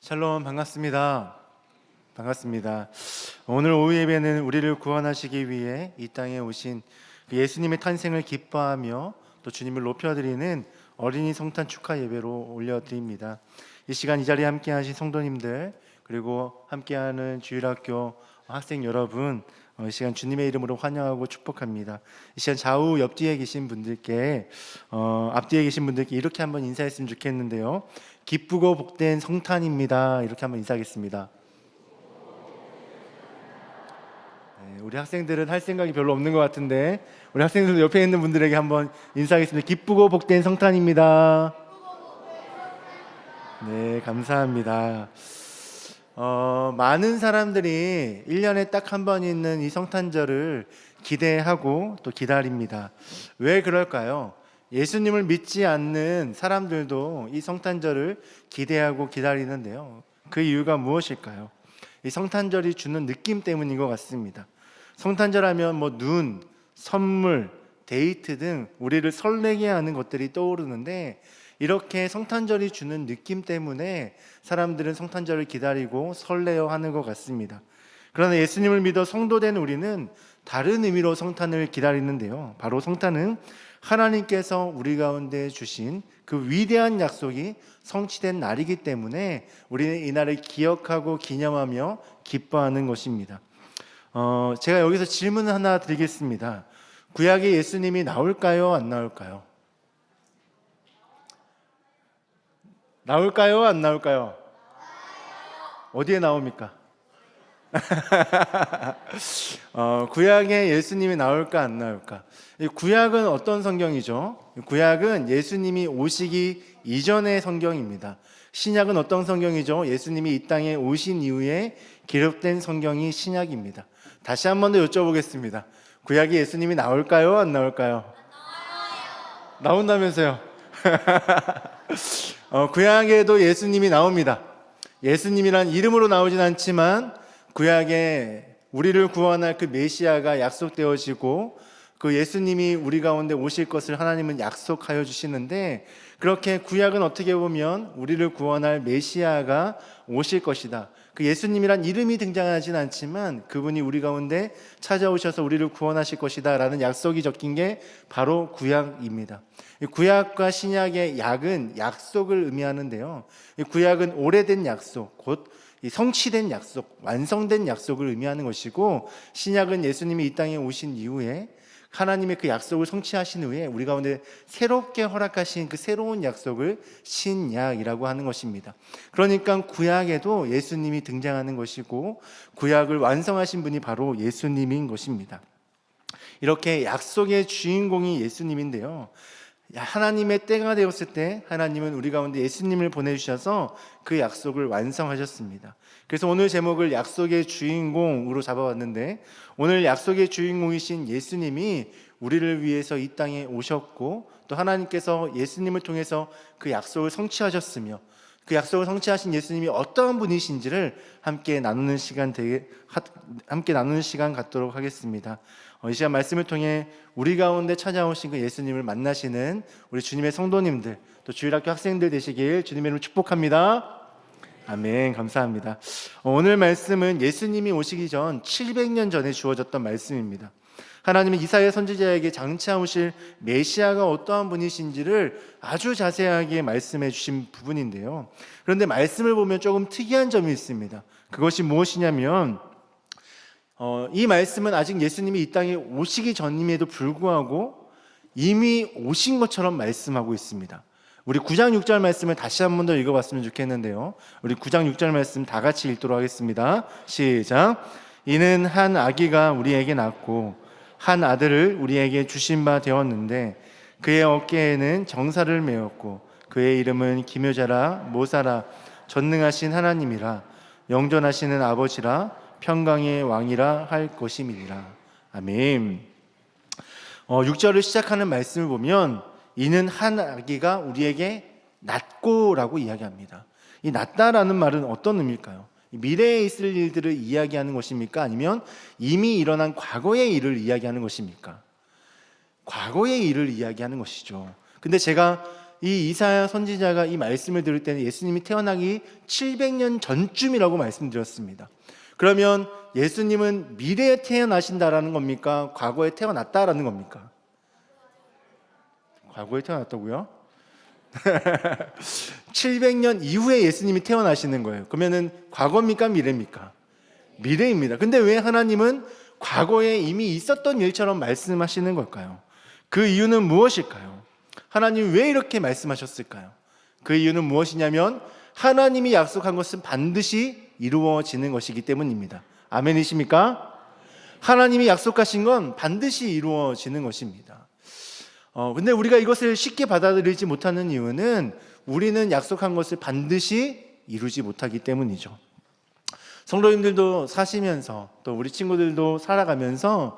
샬롬, 반갑습니다. 반갑습니다. 오늘 오후 예배는 우리를 구원하시기 위해 이 땅에 오신 예수님의 탄생을 기뻐하며 또 주님을 높여드리는 어린이 성탄 축하 예배로 올려드립니다. 이 시간 이 자리에 함께하신 성도님들, 그리고 함께하는 주일학교 학생 여러분, 이 시간 주님의 이름으로 환영하고 축복합니다. 이 시간 좌우 옆뒤에 계신 분들께, 앞뒤에 계신 분들께 이렇게 한번 인사했으면 좋겠는데요. 기쁘고 복된 성탄입니다. 이렇게 한번 인사하겠습니다. 네, 우리 학생들은 할 생각이 별로 없는 것 같은데 우리 학생들 옆에 있는 분들에게 한번 인사하겠습니다. 기쁘고 복된 성탄입니다. 네, 감사합니다. 많은 사람들이 1년에 딱 한 번 있는 이 성탄절을 기대하고 또 기다립니다. 왜 그럴까요? 예수님을 믿지 않는 사람들도 이 성탄절을 기대하고 기다리는데요. 그 이유가 무엇일까요? 이 성탄절이 주는 느낌 때문인 것 같습니다. 성탄절 하면 눈, 선물, 데이트 등 우리를 설레게 하는 것들이 떠오르는데, 이렇게 성탄절이 주는 느낌 때문에 사람들은 성탄절을 기다리고 설레어 하는 것 같습니다. 그러나 예수님을 믿어 성도된 우리는 다른 의미로 성탄을 기다리는데요. 바로 성탄은 하나님께서 우리 가운데 주신 그 위대한 약속이 성취된 날이기 때문에 우리는 이 날을 기억하고 기념하며 기뻐하는 것입니다. 제가 여기서 질문 하나 드리겠습니다. 구약에 예수님이 나올까요? 안 나올까요? 나올까요? 안 나올까요? 어디에 나옵니까? 구약에 예수님이 나올까 안 나올까? 구약은 어떤 성경이죠? 구약은 예수님이 오시기 이전의 성경입니다. 신약은 어떤 성경이죠? 예수님이 이 땅에 오신 이후에 기록된 성경이 신약입니다. 다시 한 번 더 여쭤보겠습니다. 구약에 예수님이 나올까요? 안 나올까요? 나온다면서요? 구약에도 예수님이 나옵니다. 예수님이란 이름으로 나오진 않지만 구약에 우리를 구원할 그 메시아가 약속되어지고 그 예수님이 우리 가운데 오실 것을 하나님은 약속하여 주시는데, 그렇게 구약은 어떻게 보면 우리를 구원할 메시아가 오실 것이다, 그 예수님이란 이름이 등장하진 않지만 그분이 우리 가운데 찾아오셔서 우리를 구원하실 것이다 라는 약속이 적힌 게 바로 구약입니다. 구약과 신약의 약은 약속을 의미하는데요, 구약은 오래된 약속, 곧 성취된 약속, 완성된 약속을 의미하는 것이고, 신약은 예수님이 이 땅에 오신 이후에 하나님의 그 약속을 성취하신 후에 우리 가운데 새롭게 허락하신 그 새로운 약속을 신약이라고 하는 것입니다. 그러니까 구약에도 예수님이 등장하는 것이고 구약을 완성하신 분이 바로 예수님인 것입니다. 이렇게 약속의 주인공이 예수님인데요, 하나님의 때가 되었을 때 하나님은 우리 가운데 예수님을 보내주셔서 그 약속을 완성하셨습니다. 그래서 오늘 제목을 약속의 주인공으로 잡아봤는데, 오늘 약속의 주인공이신 예수님이 우리를 위해서 이 땅에 오셨고 또 하나님께서 예수님을 통해서 그 약속을 성취하셨으며, 그 약속을 성취하신 예수님이 어떠한 분이신지를 함께 나누는 시간 갖도록 하겠습니다. 이 시간 말씀을 통해 우리 가운데 찾아오신 그 예수님을 만나시는 우리 주님의 성도님들, 또 주일학교 학생들 되시길 주님의 이름으로 축복합니다. 아멘. 감사합니다. 오늘 말씀은 예수님이 오시기 전 700년 전에 주어졌던 말씀입니다. 하나님은 이사야 선지자에게 장차 오실 메시아가 어떠한 분이신지를 아주 자세하게 말씀해 주신 부분인데요, 그런데 말씀을 보면 조금 특이한 점이 있습니다. 그것이 무엇이냐면, 이 말씀은 아직 예수님이 이 땅에 오시기 전임에도 불구하고 이미 오신 것처럼 말씀하고 있습니다. 우리 9장 6절 말씀을 다시 한 번 더 읽어봤으면 좋겠는데요, 우리 9장 6절 말씀 다 같이 읽도록 하겠습니다. 시작. 이는 한 아기가 우리에게 낳고 한 아들을 우리에게 주신 바 되었는데 그의 어깨에는 정사를 메었고 그의 이름은 기묘자라 모사라 전능하신 하나님이라 영존하시는 아버지라 평강의 왕이라 할 것임이니라. 아멘. 6절을 시작하는 말씀을 보면 이는 한 아기가 우리에게 낳고라고 이야기합니다. 이 낳다라는 말은 어떤 의미일까요? 미래에 있을 일들을 이야기하는 것입니까? 아니면 이미 일어난 과거의 일을 이야기하는 것입니까? 과거의 일을 이야기하는 것이죠. 근데 제가 이 이사야 선지자가 이 말씀을 들을 때는 예수님이 태어나기 700년 전쯤이라고 말씀드렸습니다. 그러면 예수님은 미래에 태어나신다라는 겁니까? 과거에 태어났다라는 겁니까? 과거에 태어났다고요? 700년 이후에 예수님이 태어나시는 거예요. 그러면은 과거입니까? 미래입니까? 미래입니다. 근데 왜 하나님은 과거에 이미 있었던 일처럼 말씀하시는 걸까요? 그 이유는 무엇일까요? 하나님 왜 이렇게 말씀하셨을까요? 그 이유는 무엇이냐면 하나님이 약속한 것은 반드시 이루어지는 것이기 때문입니다. 아멘이십니까? 하나님이 약속하신 건 반드시 이루어지는 것입니다. 근데 우리가 이것을 쉽게 받아들이지 못하는 이유는 우리는 약속한 것을 반드시 이루지 못하기 때문이죠. 성도님들도 사시면서 또 우리 친구들도 살아가면서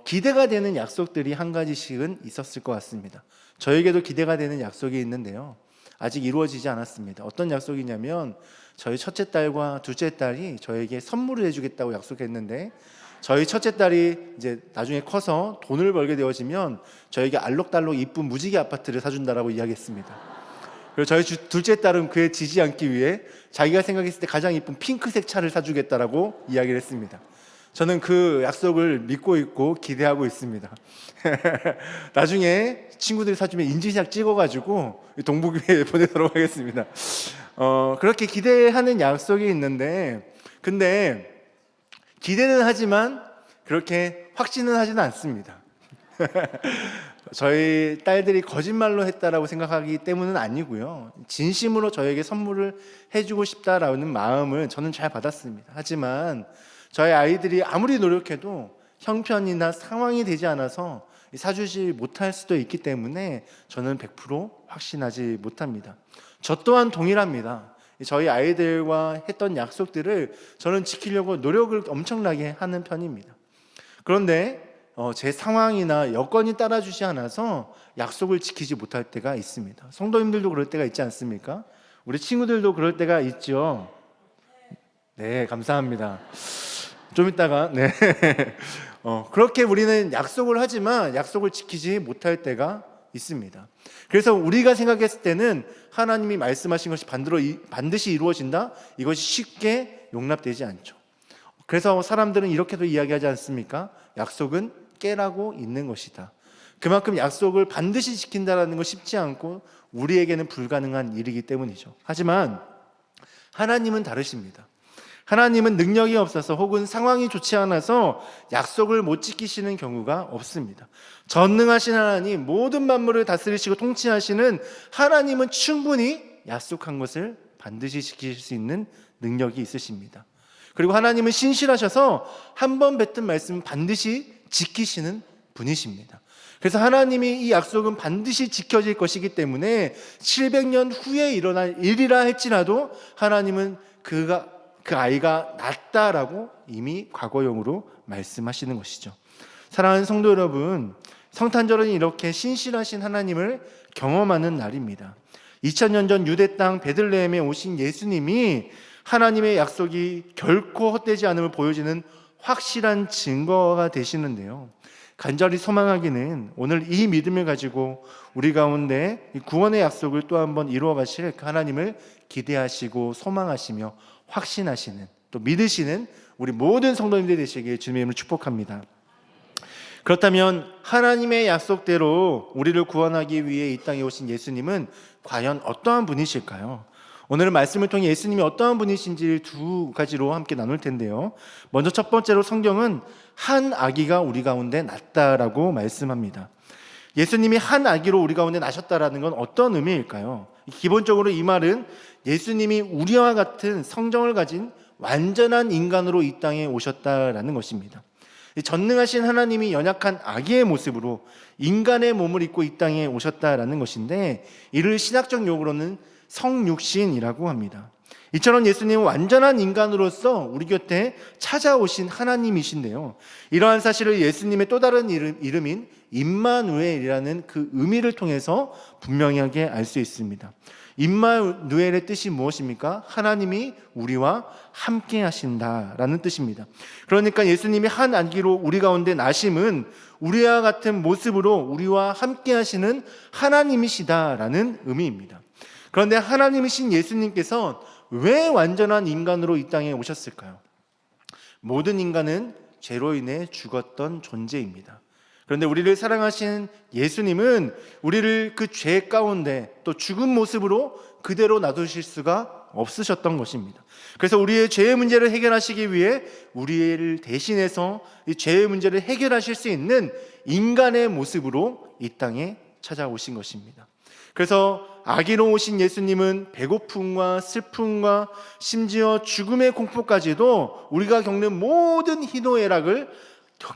기대가 되는 약속들이 한 가지씩은 있었을 것 같습니다. 저에게도 기대가 되는 약속이 있는데요, 아직 이루어지지 않았습니다. 어떤 약속이냐면 저희 첫째 딸과 둘째 딸이 저에게 선물을 해주겠다고 약속했는데, 저희 첫째 딸이 이제 나중에 커서 돈을 벌게 되어지면 저에게 알록달록 이쁜 무지개 아파트를 사준다라고 이야기했습니다. 그리고 저희 둘째 딸은 그에 지지 않기 위해 자기가 생각했을 때 가장 이쁜 핑크색 차를 사주겠다라고 이야기를 했습니다. 저는 그 약속을 믿고 있고 기대하고 있습니다. 나중에 친구들이 사주면 인증샷 찍어가지고 동북위에 보내도록 하겠습니다. 그렇게 기대하는 약속이 있는데, 근데 기대는 하지만 그렇게 확신은 하지는 않습니다. 저희 딸들이 거짓말로 했다라고 생각하기 때문은 아니고요, 진심으로 저에게 선물을 해주고 싶다라는 마음을 저는 잘 받았습니다. 하지만 저희 아이들이 아무리 노력해도 형편이나 상황이 되지 않아서 사주지 못할 수도 있기 때문에 저는 100% 확신하지 못합니다. 저 또한 동일합니다. 저희 아이들과 했던 약속들을 저는 지키려고 노력을 엄청나게 하는 편입니다. 그런데 제 상황이나 여건이 따라주지 않아서 약속을 지키지 못할 때가 있습니다. 성도님들도 그럴 때가 있지 않습니까? 우리 친구들도 그럴 때가 있죠. 네, 감사합니다. 좀 이따가 그렇게 우리는 약속을 하지만 약속을 지키지 못할 때가 있습니다. 그래서 우리가 생각했을 때는 하나님이 말씀하신 것이 반드시 이루어진다, 이것이 쉽게 용납되지 않죠. 그래서 사람들은 이렇게도 이야기하지 않습니까? 약속은 깨라고 있는 것이다. 그만큼 약속을 반드시 지킨다는 건 쉽지 않고 우리에게는 불가능한 일이기 때문이죠. 하지만 하나님은 다르십니다. 하나님은 능력이 없어서 혹은 상황이 좋지 않아서 약속을 못 지키시는 경우가 없습니다. 전능하신 하나님, 모든 만물을 다스리시고 통치하시는 하나님은 충분히 약속한 것을 반드시 지키실 수 있는 능력이 있으십니다. 그리고 하나님은 신실하셔서 한 번 뱉은 말씀은 반드시 지키시는 분이십니다. 그래서 하나님이 이 약속은 반드시 지켜질 것이기 때문에 700년 후에 일어날 일이라 할지라도 하나님은 그 아이가 낫다라고 이미 과거형으로 말씀하시는 것이죠. 사랑하는 성도 여러분, 성탄절은 이렇게 신실하신 하나님을 경험하는 날입니다. 2000년 전 유대 땅 베들레헴에 오신 예수님이 하나님의 약속이 결코 헛되지 않음을 보여주는 확실한 증거가 되시는데요, 간절히 소망하기는 오늘 이 믿음을 가지고 우리 가운데 구원의 약속을 또 한번 이루어 가실 하나님을 기대하시고 소망하시며 확신하시는, 또 믿으시는 우리 모든 성도님들 되시기를 주님의 이름으로 축복합니다. 그렇다면 하나님의 약속대로 우리를 구원하기 위해 이 땅에 오신 예수님은 과연 어떠한 분이실까요? 오늘 말씀을 통해 예수님이 어떠한 분이신지 두 가지로 함께 나눌 텐데요, 먼저 첫 번째로 성경은 한 아기가 우리 가운데 났다라고 말씀합니다. 예수님이 한 아기로 우리 가운데 나셨다라는 건 어떤 의미일까요? 기본적으로 이 말은 예수님이 우리와 같은 성정을 가진 완전한 인간으로 이 땅에 오셨다라는 것입니다. 전능하신 하나님이 연약한 아기의 모습으로 인간의 몸을 입고 이 땅에 오셨다라는 것인데, 이를 신학적 용어로는 성육신이라고 합니다. 이처럼 예수님은 완전한 인간으로서 우리 곁에 찾아오신 하나님이신데요, 이러한 사실을 예수님의 또 다른 이름인 임마누엘이라는 그 의미를 통해서 분명하게 알 수 있습니다. 임마누엘의 뜻이 무엇입니까? 하나님이 우리와 함께 하신다라는 뜻입니다. 그러니까 예수님이 한 아기로 우리 가운데 나심은 우리와 같은 모습으로 우리와 함께 하시는 하나님이시다라는 의미입니다. 그런데 하나님이신 예수님께서 왜 완전한 인간으로 이 땅에 오셨을까요? 모든 인간은 죄로 인해 죽었던 존재입니다. 그런데 우리를 사랑하신 예수님은 우리를 그 죄 가운데 또 죽은 모습으로 그대로 놔두실 수가 없으셨던 것입니다. 그래서 우리의 죄의 문제를 해결하시기 위해 우리를 대신해서 이 죄의 문제를 해결하실 수 있는 인간의 모습으로 이 땅에 찾아오신 것입니다. 그래서 아기로 오신 예수님은 배고픔과 슬픔과 심지어 죽음의 공포까지도 우리가 겪는 모든 희노애락을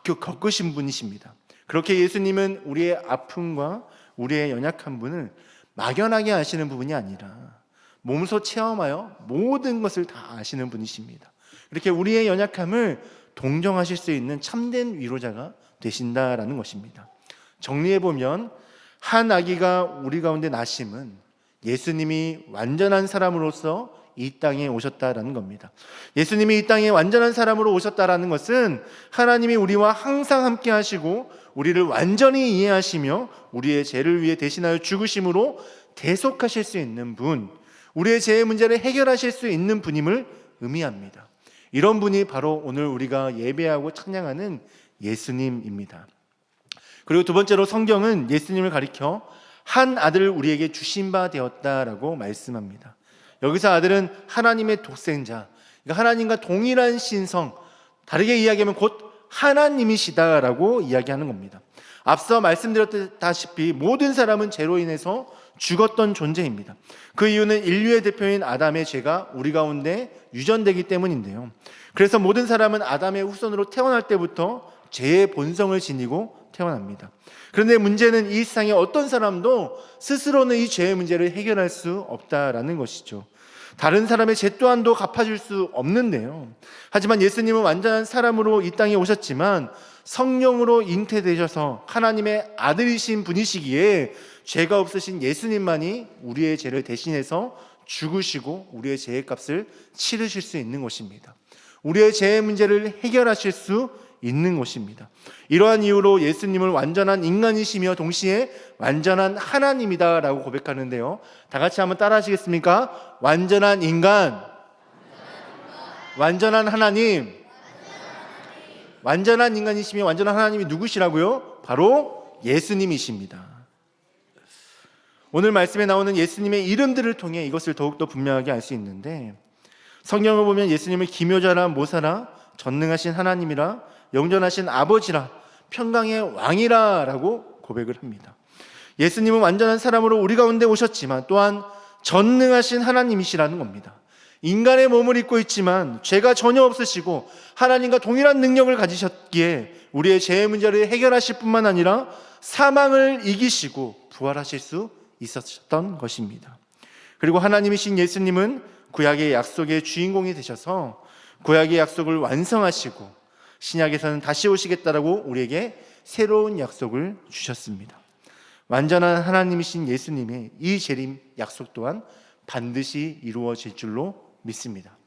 겪으신 분이십니다. 그렇게 예수님은 우리의 아픔과 우리의 연약한 분을 막연하게 아시는 부분이 아니라 몸소 체험하여 모든 것을 다 아시는 분이십니다. 이렇게 우리의 연약함을 동정하실 수 있는 참된 위로자가 되신다라는 것입니다. 정리해보면 한 아기가 우리 가운데 나심은 예수님이 완전한 사람으로서 이 땅에 오셨다라는 겁니다. 예수님이 이 땅에 완전한 사람으로 오셨다라는 것은 하나님이 우리와 항상 함께 하시고 우리를 완전히 이해하시며 우리의 죄를 위해 대신하여 죽으심으로 대속하실 수 있는 분, 우리의 죄의 문제를 해결하실 수 있는 분임을 의미합니다. 이런 분이 바로 오늘 우리가 예배하고 찬양하는 예수님입니다. 그리고 두 번째로 성경은 예수님을 가리켜 한 아들을 우리에게 주신 바 되었다라고 말씀합니다. 여기서 아들은 하나님의 독생자, 그러니까 하나님과 동일한 신성, 다르게 이야기하면 곧 하나님이시다라고 이야기하는 겁니다. 앞서 말씀드렸다시피 모든 사람은 죄로 인해서 죽었던 존재입니다. 그 이유는 인류의 대표인 아담의 죄가 우리 가운데 유전되기 때문인데요. 그래서 모든 사람은 아담의 후손으로 태어날 때부터 죄의 본성을 지니고 태어납니다. 그런데 문제는 이 세상에 어떤 사람도 스스로는 이 죄의 문제를 해결할 수 없다라는 것이죠. 다른 사람의 죄 또한도 갚아줄 수 없는데요. 하지만 예수님은 완전한 사람으로 이 땅에 오셨지만 성령으로 잉태되셔서 하나님의 아들이신 분이시기에 죄가 없으신 예수님만이 우리의 죄를 대신해서 죽으시고 우리의 죄의 값을 치르실 수 있는 것입니다. 우리의 죄의 문제를 해결하실 수 있는 것입니다. 이러한 이유로 예수님을 완전한 인간이시며 동시에 완전한 하나님이다라고 고백하는데요. 다 같이 한번 따라 하시겠습니까? 완전한 인간, 완전한 하나님. 완전한 인간이시며 완전한 하나님이 누구시라고요? 바로 예수님이십니다. 오늘 말씀에 나오는 예수님의 이름들을 통해 이것을 더욱더 분명하게 알 수 있는데, 성경을 보면 예수님을 기묘자라, 모사라, 전능하신 하나님이라, 영전하신 아버지라, 평강의 왕이라 라고 고백을 합니다. 예수님은 완전한 사람으로 우리 가운데 오셨지만 또한 전능하신 하나님이시라는 겁니다. 인간의 몸을 입고 있지만 죄가 전혀 없으시고 하나님과 동일한 능력을 가지셨기에 우리의 죄의 문제를 해결하실 뿐만 아니라 사망을 이기시고 부활하실 수 있었던 것입니다. 그리고 하나님이신 예수님은 구약의 약속의 주인공이 되셔서 구약의 약속을 완성하시고 신약에서는 다시 오시겠다라고 우리에게 새로운 약속을 주셨습니다. 완전한 하나님이신 예수님의 이 재림 약속 또한 반드시 이루어질 줄로 믿습니다.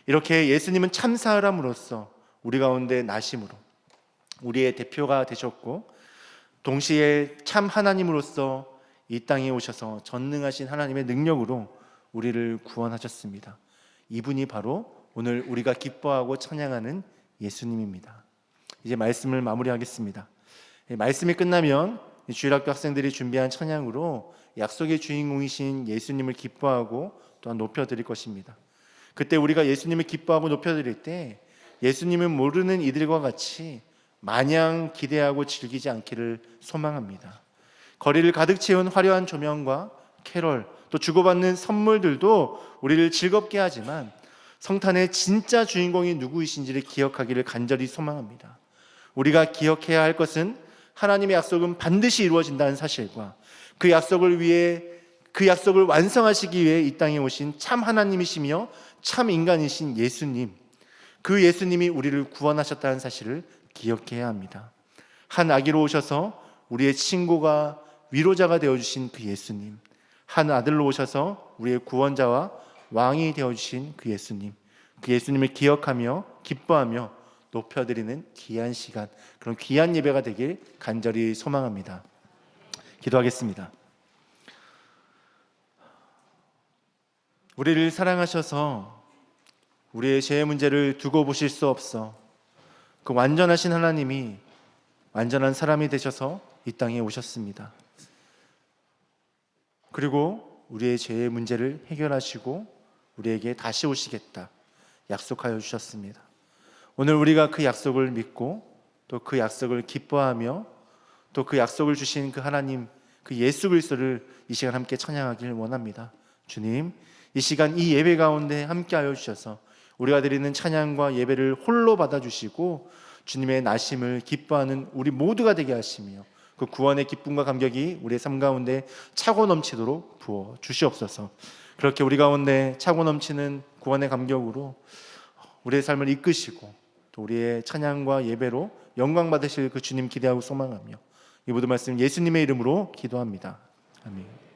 이렇게 예수님은 참 사람으로서 우리 가운데 나심으로 우리의 대표가 되셨고 동시에 참 하나님으로서 이 땅에 오셔서 전능하신 하나님의 능력으로 우리를 구원하셨습니다. 이분이 바로 오늘 우리가 기뻐하고 찬양하는 예수님입니다. 이제 말씀을 마무리하겠습니다. 말씀이 끝나면 주일학교 학생들이 준비한 찬양으로 약속의 주인공이신 예수님을 기뻐하고 또한 높여드릴 것입니다. 그때 우리가 예수님을 기뻐하고 높여드릴 때 예수님을 모르는 이들과 같이 마냥 기대하고 즐기지 않기를 소망합니다. 거리를 가득 채운 화려한 조명과 캐럴, 또 주고받는 선물들도 우리를 즐겁게 하지만 성탄의 진짜 주인공이 누구이신지를 기억하기를 간절히 소망합니다. 우리가 기억해야 할 것은 하나님의 약속은 반드시 이루어진다는 사실과 그 약속을 위해 그 약속을 완성하시기 위해 이 땅에 오신 참 하나님이시며 참 인간이신 예수님, 그 예수님이 우리를 구원하셨다는 사실을 기억해야 합니다. 한 아기로 오셔서 우리의 친구가 위로자가 되어주신 그 예수님, 한 아들로 오셔서 우리의 구원자와 왕이 되어주신 그 예수님, 그 예수님을 기억하며 기뻐하며 높여드리는 귀한 시간, 그런 귀한 예배가 되길 간절히 소망합니다. 기도하겠습니다. 우리를 사랑하셔서 우리의 죄의 문제를 두고 보실 수 없어 그 완전하신 하나님이 완전한 사람이 되셔서 이 땅에 오셨습니다. 그리고 우리의 죄의 문제를 해결하시고 우리에게 다시 오시겠다 약속하여 주셨습니다. 오늘 우리가 그 약속을 믿고 또 그 약속을 기뻐하며 또 그 약속을 주신 그 하나님, 그 예수 그리스도를 이 시간 함께 찬양하길 원합니다. 주님, 이 시간 이 예배 가운데 함께하여 주셔서 우리가 드리는 찬양과 예배를 홀로 받아주시고 주님의 나심을 기뻐하는 우리 모두가 되게 하시며 그 구원의 기쁨과 감격이 우리의 삶 가운데 차고 넘치도록 부어 주시옵소서. 그렇게 우리 가운데 차고 넘치는 구원의 감격으로 우리의 삶을 이끄시고 또 우리의 찬양과 예배로 영광 받으실 그 주님 기대하고 소망하며 이 모든 말씀 예수님의 이름으로 기도합니다. 아멘.